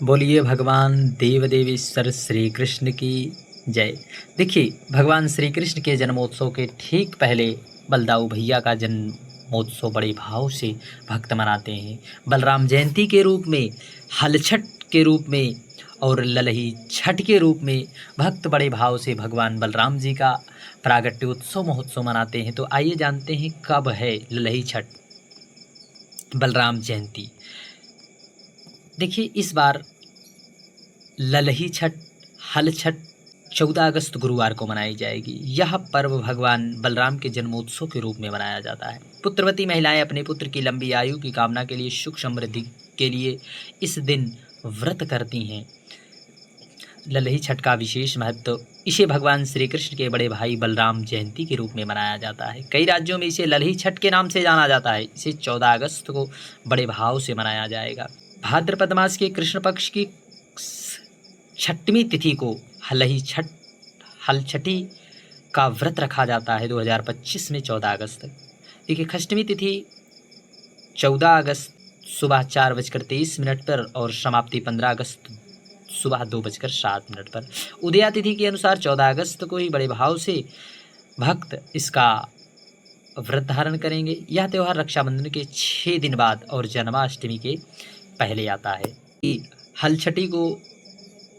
बोलिए भगवान देव देवेश्वर श्री कृष्ण की जय। देखिए, भगवान श्री कृष्ण के जन्मोत्सव के ठीक पहले बलदाऊ भैया का जन्मोत्सव बड़े भाव से भक्त मनाते हैं। बलराम जयंती के रूप में, हलछठ के रूप में और ललही छठ के रूप में भक्त बड़े भाव से भगवान बलराम जी का प्रागट्य उत्सव महोत्सव मनाते हैं। तो आइए जानते हैं कब है ललही छठ, बलराम जयंती। देखिए, इस बार ललही छठ, हल छठ 14 अगस्त गुरुवार को मनाई जाएगी। यह पर्व भगवान बलराम के जन्मोत्सव के रूप में मनाया जाता है। पुत्रवती महिलाएं अपने पुत्र की लंबी आयु की कामना के लिए, सुख समृद्धि के लिए इस दिन व्रत करती हैं। ललही छठ का विशेष महत्व, इसे भगवान श्री कृष्ण के बड़े भाई बलराम जयंती के रूप में मनाया जाता है। कई राज्यों में इसे ललही छठ के नाम से जाना जाता है। इसे 14 अगस्त को बड़े भाव से मनाया जाएगा। भाद्रपद मास के कृष्ण पक्ष की छठवीं तिथि को हलही छठ, हलछठी का व्रत रखा जाता है 2025 में 14 अगस्त तक। देखिए, षष्ठवी तिथि 14 अगस्त सुबह 4:23 पर और समाप्ति 15 अगस्त सुबह 2:07 पर। उदया तिथि के अनुसार 14 अगस्त को ही बड़े भाव से भक्त इसका व्रत धारण करेंगे। यह त्यौहार रक्षाबंधन के 6 दिन बाद और जन्माष्टमी के पहले आता है। हलछठी को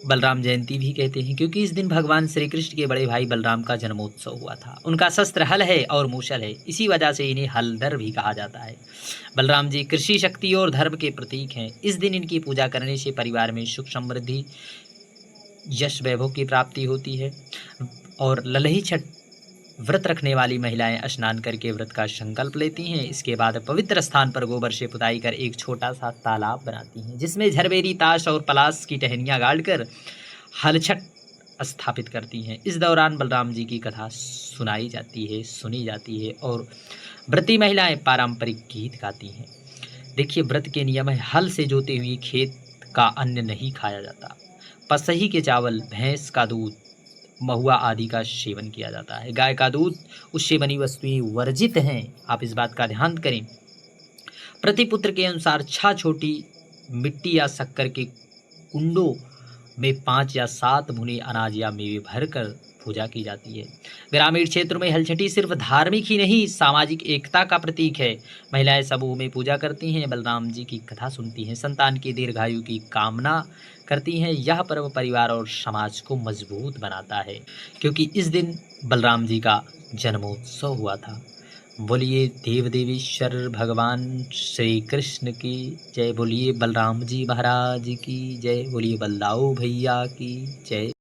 बलराम जयंती भी कहते हैं, क्योंकि इस दिन भगवान श्री कृष्ण के बड़े भाई बलराम का जन्मोत्सव हुआ था। उनका शस्त्र हल है और मूसल है, इसी वजह से इन्हें हलधर भी कहा जाता है। बलराम जी कृषि शक्ति और धर्म के प्रतीक हैं। इस दिन इनकी पूजा करने से परिवार में सुख समृद्धि, यश वैभव की प्राप्ति होती है। और ललही छठ व्रत रखने वाली महिलाएं स्नान करके व्रत का संकल्प लेती हैं। इसके बाद पवित्र स्थान पर गोबर से पुताई कर एक छोटा सा तालाब बनाती हैं, जिसमें झरबेरी, ताश और पलास की टहनियाँ गाड़कर हलछठ स्थापित करती हैं। इस दौरान बलराम जी की कथा सुनाई जाती है, सुनी जाती है और व्रती महिलाएं पारंपरिक गीत गाती हैं। देखिए, व्रत के नियम है, हल से जोते हुए खेत का अन्न नहीं खाया जाता। पसही के चावल, भैंस का दूध, महुआ आदि का सेवन किया जाता है। गाय का दूध, उससे बनी वस्तुएं वर्जित हैं, आप इस बात का ध्यान करें। प्रतिपुत्र के अनुसार 6 छोटी मिट्टी या शक्कर के कुंडों में 5 या 7 भुने अनाज या मेवे भरकर पूजा की जाती है। ग्रामीण क्षेत्रों में हलछठी सिर्फ धार्मिक ही नहीं, सामाजिक एकता का प्रतीक है। महिलाएं समूह में पूजा करती हैं, बलराम जी की कथा सुनती हैं, संतान की दीर्घायु की कामना करती हैं। यह पर्व परिवार और समाज को मजबूत बनाता है, क्योंकि इस दिन बलराम जी का जन्मोत्सव हुआ था। बोलिए देव देवेश्वर भगवान श्री कृष्ण की जय। बोलिए बलराम जी महाराज की जय। बोलिए बलदाऊ भैया की जय।